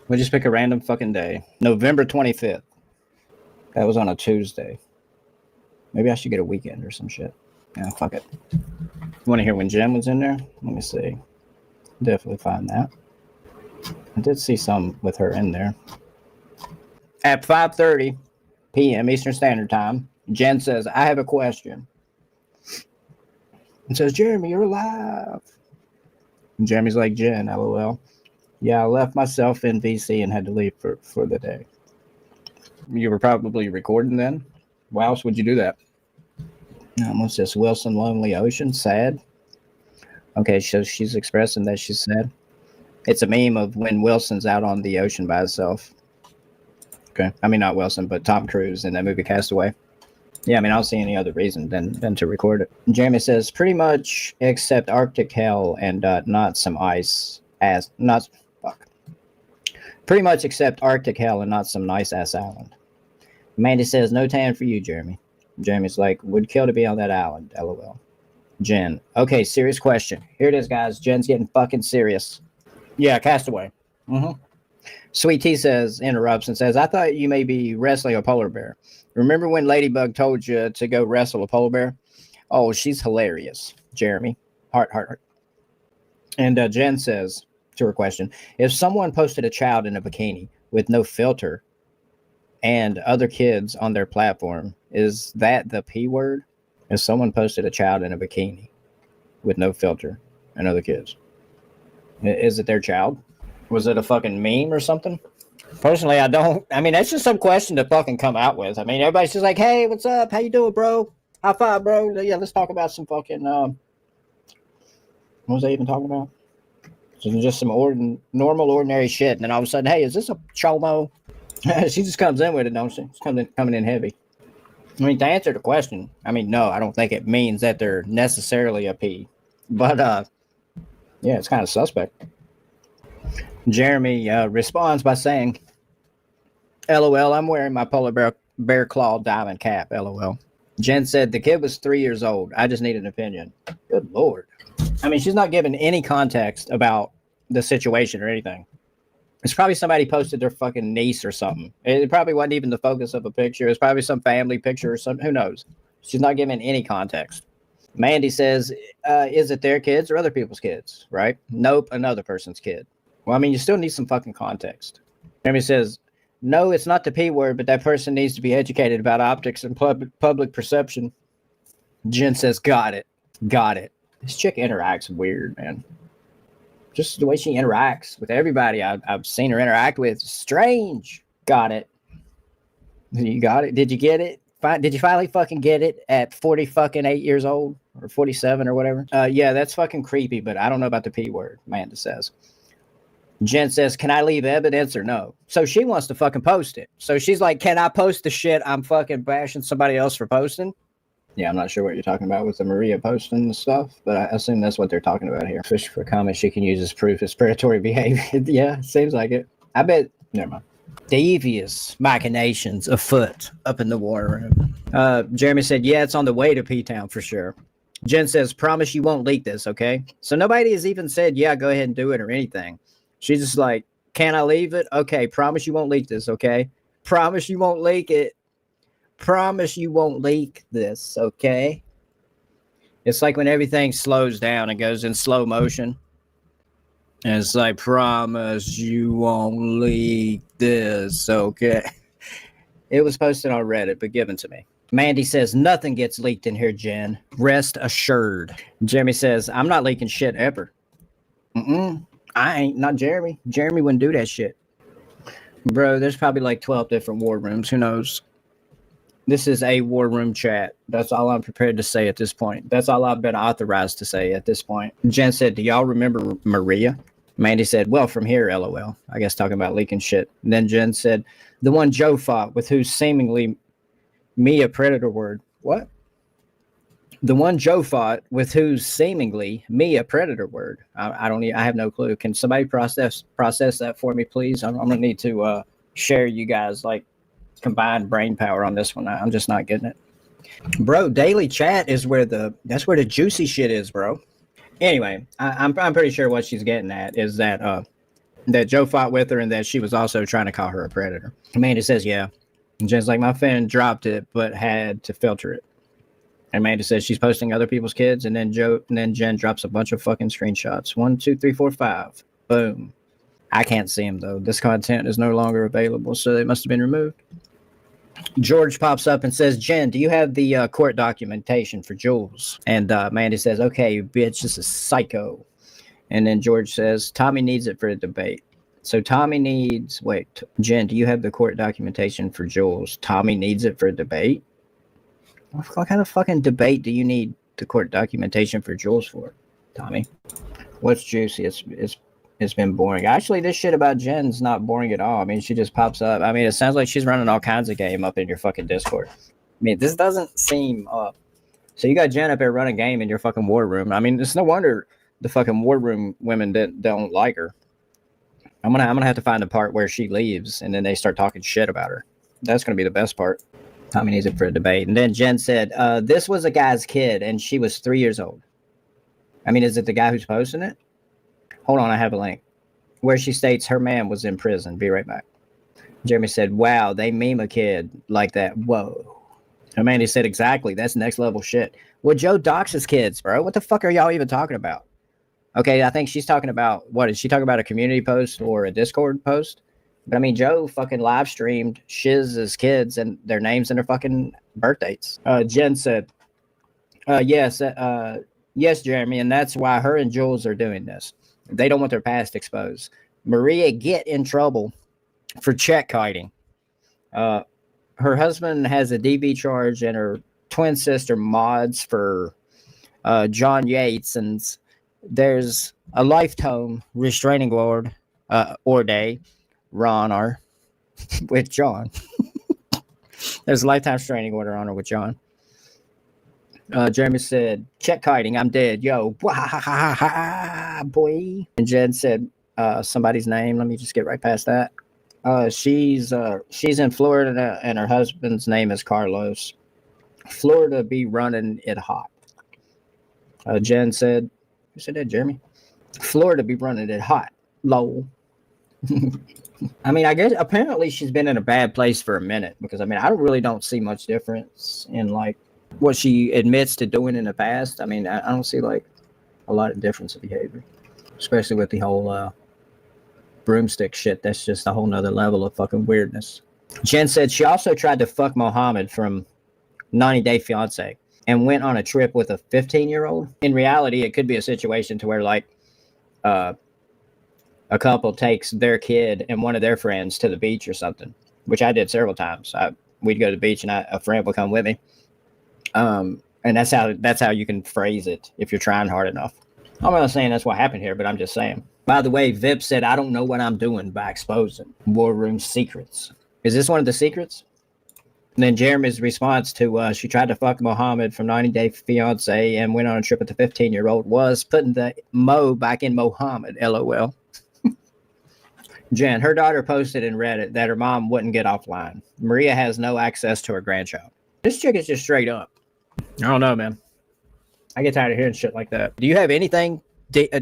We'll just pick a random fucking day. November 25th. That was on a Tuesday. Maybe I should get a weekend or some shit. Yeah, fuck it. You want to hear when Jen was in there? Let me see. Definitely find that. I did see some with her in there. At 5:30 p.m. Eastern Standard Time, Jen says, I have a question. And says, Jeremy, you're alive. And Jeremy's like, Jen, LOL. Yeah, I left myself in VC and had to leave for the day. You were probably recording then? Why else would you do that? What's this? Wilson, Lonely Ocean? Sad? Okay, so she's expressing that she's sad. It's a meme of when Wilson's out on the ocean by himself. Okay. I mean, not Wilson, but Tom Cruise in that movie Castaway. Yeah, I mean, I don't see any other reason than to record it. Jeremy says, pretty much except Arctic hell and not some ice ass. Pretty much except Arctic hell and not some nice ass island. Mandy says, no tan for you, Jeremy. Jeremy's like, would kill to be on that island, LOL. Jen, okay, serious question. Here it is, guys. Jen's getting fucking serious. Yeah, Castaway. Sweet Tea says, interrupts and says, I thought you may be wrestling a polar bear. Remember when Ladybug told you to go wrestle a polar bear? Oh, she's hilarious, Jeremy. Heart. And Jen says to her question, if someone posted a child in a bikini with no filter and other kids on their platform, is that the P word? If someone posted a child in a bikini with no filter and other kids, is it their child? Was it a fucking meme or something? Personally, I mean, that's just some question to fucking come out with. I mean, everybody's just like, hey, what's up? How you doing, bro? High five, bro. Yeah, let's talk about some fucking, what was I even talking about? Just some normal, ordinary shit. And then all of a sudden, hey, is this a chomo? She just comes in with it, don't she? She's coming in heavy. I mean, to answer the question, I mean, no, I don't think it means that they're necessarily a P. But, yeah, it's kind of suspect. Jeremy responds by saying, LOL, I'm wearing my polar bear claw diamond cap, LOL. Jen said, the kid was 3 years old. I just need an opinion. Good Lord. I mean, she's not giving any context about the situation or anything. It's probably somebody posted their fucking niece or something. It probably wasn't even the focus of a picture. It's probably some family picture or something. Who knows? She's not giving any context. Mandy says, is it their kids or other people's kids, right? Nope, another person's kid. Well, I mean, you still need some fucking context. Jeremy says, no, it's not the P word, but that person needs to be educated about optics and public perception. Jen says, got it. This chick interacts weird, man. Just the way she interacts with everybody I've seen her interact with. Strange. Got it. You got it? Did you get it? Did you finally fucking get it at 40 fucking 8 years old or 47 or whatever? Yeah, that's fucking creepy, but I don't know about the P word, Amanda says. Jen says, can I leave evidence or no? So she wants to fucking post it. So she's like, can I post the shit I'm fucking bashing somebody else for posting? Yeah, I'm not sure what you're talking about with the Maria posting and stuff, but I assume that's what they're talking about here. Fish for comments she can use as proof of predatory behavior. Yeah, seems like it. I bet. Never mind. Devious machinations afoot up in the war room. Jeremy said, yeah, it's on the way to P-Town for sure. Jen says, promise you won't leak this, okay? So nobody has even said, yeah, go ahead and do it or anything. She's just like, can I leave it? Okay, promise you won't leak this, okay? Promise you won't leak it. Promise you won't leak this, okay? It's like when everything slows down and goes in slow motion. And it's like, promise you won't leak this, okay? It was posted on Reddit, but given to me. Mandy says, nothing gets leaked in here, Jen. Rest assured. Jeremy says, I'm not leaking shit ever. I ain't. Not Jeremy. Jeremy wouldn't do that shit. Bro, there's probably like 12 different war rooms. Who knows? This is a war room chat. That's all I'm prepared to say at this point. That's all I've been authorized to say at this point. Jen said, do y'all remember Maria? Mandy said, well, from here, LOL. I guess talking about leaking shit. And then Jen said, the one Joe fought with who's seemingly me a predator word. What? The one Joe fought with who's seemingly me a predator word. I have no clue. Can somebody process that for me, please? I'm gonna need to share you guys like combined brain power on this one. I'm just not getting it, bro. Daily chat is where the juicy shit is, bro. Anyway, I'm pretty sure what she's getting at is that that Joe fought with her and that she was also trying to call her a predator. Amanda says, yeah. And Jen's like, my friend dropped it, but had to filter it. And Amanda says she's posting other people's kids, and then Jen drops a bunch of fucking screenshots. 1, 2, 3, 4, 5. Boom. I can't see them though. This content is no longer available, so they must have been removed. George pops up and says, Jen, do you have the court documentation for Jules? And Amanda says, okay, you bitch, this is psycho. And then George says, Tommy needs it for a debate. So Tommy needs, wait, Jen, do you have the court documentation for Jules? Tommy needs it for a debate? What kind of fucking debate do you need the court documentation for Jules for, Tommy? What's juicy? It's been boring. Actually, this shit about Jen's not boring at all. I mean, she just pops up. I mean, it sounds like she's running all kinds of game up in your fucking Discord. I mean, this doesn't seem up. So you got Jen up there running game in your fucking war room. I mean, it's no wonder the fucking war room women don't like her. I'm gonna have to find the part where she leaves and then they start talking shit about her. That's gonna be the best part. Tommy needs it for a debate. And then Jen said, this was a guy's kid and she was 3 years old. I mean, is it the guy who's posting it? Hold on, I have a link. Where she states her man was in prison. Be right back. Jeremy said, wow, they meme a kid like that. Whoa. Amanda said, exactly. That's next level shit. Well, Joe doxes kids, bro. What the fuck are y'all even talking about? Okay, I think she's talking about, what, is she talking about a community post or a Discord post? But I mean, Joe fucking live streamed Shiz's kids and their names and their fucking birth dates. Jen said, yes, Jeremy, and that's why her and Jules are doing this. They don't want their past exposed. Maria get in trouble for check kiting. Her husband has a DV charge and her twin sister mods for John Yates, and there's a lifetime restraining order Ron are with John. There's a lifetime restraining order on her with John. Jeremy said, check kiting, I'm dead. Yo, boy. And Jen said somebody's name. Let me just get right past that. She's in Florida and her husband's name is Carlos. Florida be running it hot. Jen said, who said that, Jeremy? Florida be running it hot. Lol. I mean, I guess apparently she's been in a bad place for a minute because I mean, I really don't see much difference in like what she admits to doing in the past. I mean, I don't see like a lot of difference in behavior, especially with the whole broomstick shit. That's just a whole nother level of fucking weirdness. Jen said she also tried to fuck Mohammed from 90 Day Fiance and went on a trip with a 15-year-old. In reality, it could be a situation to where like a couple takes their kid and one of their friends to the beach or something, which I did several times. We'd go to the beach and a friend would come with me. And that's how you can phrase it if you're trying hard enough. I'm not saying that's what happened here, but I'm just saying. By the way, Vip said, I don't know what I'm doing by exposing War Room secrets. Is this one of the secrets? And then Jeremy's response to she tried to fuck Mohammed from 90 Day Fiance and went on a trip with the 15-year-old was putting the Mo back in Mohammed, LOL. Jen, her daughter posted in Reddit that her mom wouldn't get offline. Maria has no access to her grandchild. This chick is just straight up. I don't know, man. I get tired of hearing shit like that. Do you have anything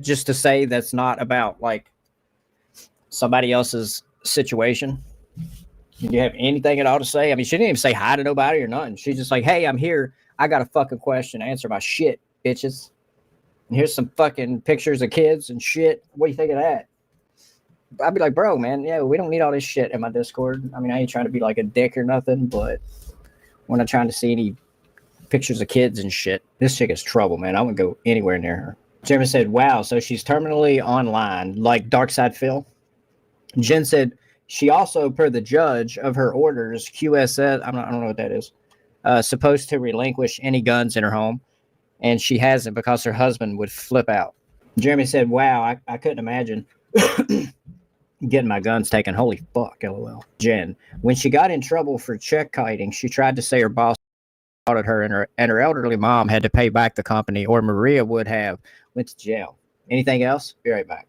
just to say that's not about like somebody else's situation? Do you have anything at all to say? I mean, she didn't even say hi to nobody or nothing. She's just like, hey, I'm here. I got a fucking question. Answer my shit, bitches. And here's some fucking pictures of kids and shit. What do you think of that? I'd be like, bro, man, yeah, we don't need all this shit in my Discord. I mean, I ain't trying to be like a dick or nothing, but we're not trying to see any pictures of kids and shit. This chick is trouble, man. I wouldn't go anywhere near her. Jeremy said, wow, so she's terminally online, like Darkside Phil. Jen said, she also, per the judge of her orders, QSS, I don't know what that is, supposed to relinquish any guns in her home, and she hasn't because her husband would flip out. Jeremy said, wow, I couldn't imagine getting my guns taken. Holy fuck, LOL. Jen, when she got in trouble for check kiting, she tried to say her boss audit her and her elderly mom had to pay back the company, or Maria would have went to jail. Anything else? Be right back.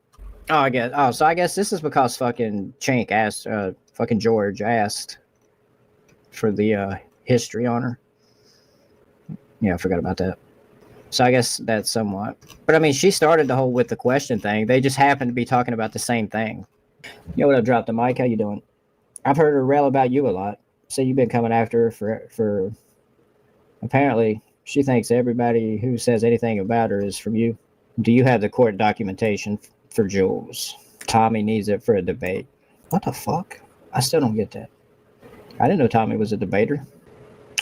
So I guess this is because fucking Chink asked, fucking George asked for the history on her. Yeah, I forgot about that. So I guess that's somewhat. But I mean, she started the whole with the question thing. They just happened to be talking about the same thing. Yo, what up, Drop the Mic? How you doing? I've heard her rail about you a lot. Say you've been coming after her for. Apparently, she thinks everybody who says anything about her is from you. Do you have the court documentation for Jules? Tommy needs it for a debate. What the fuck? I still don't get that. I didn't know Tommy was a debater.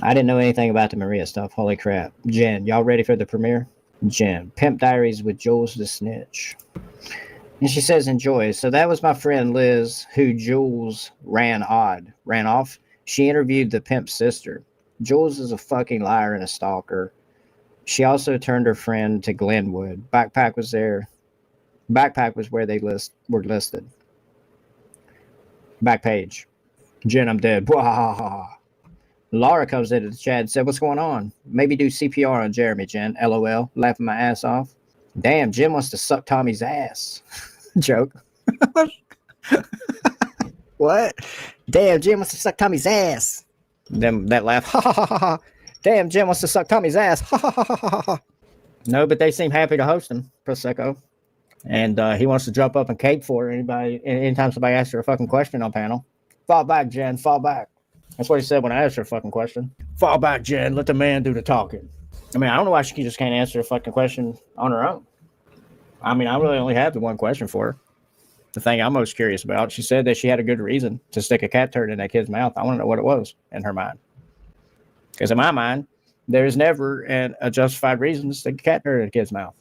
I didn't know anything about the Maria stuff. Holy crap. Jen, y'all ready for the premiere? Jen, Pimp Diaries with Jules the Snitch. And she says enjoy. So that was my friend Liz, who Jules ran off. She interviewed the pimp's sister. Jules is a fucking liar and a stalker. She also turned her friend to Glenwood. Backpack was there. Backpack was where they were listed. Back page. Jen, I'm dead. Laura comes into the chat and said, what's going on? Maybe do CPR on Jeremy, Jen. LOL. Laughing my ass off. Damn, Jen wants to suck Tommy's ass. Joke. What? Damn, Jen wants to suck Tommy's ass. Then that laugh. Ha ha ha ha. Damn, Jen wants to suck Tommy's ass. Ha ha ha ha ha. No, but they seem happy to host him, Prosecco. And he wants to jump up and cape for anybody anytime somebody asks her a fucking question on panel. Fall back, Jen. Fall back. That's what he said when I asked her a fucking question. Fall back, Jen. Let the man do the talking. I mean, I don't know why she just can't answer a fucking question on her own. I mean, I really only have the one question for her. The thing I'm most curious about, she said that she had a good reason to stick a cat turd in that kid's mouth. I want to know what it was in her mind. Because in my mind, there's never a justified reason to stick a cat turd in a kid's mouth.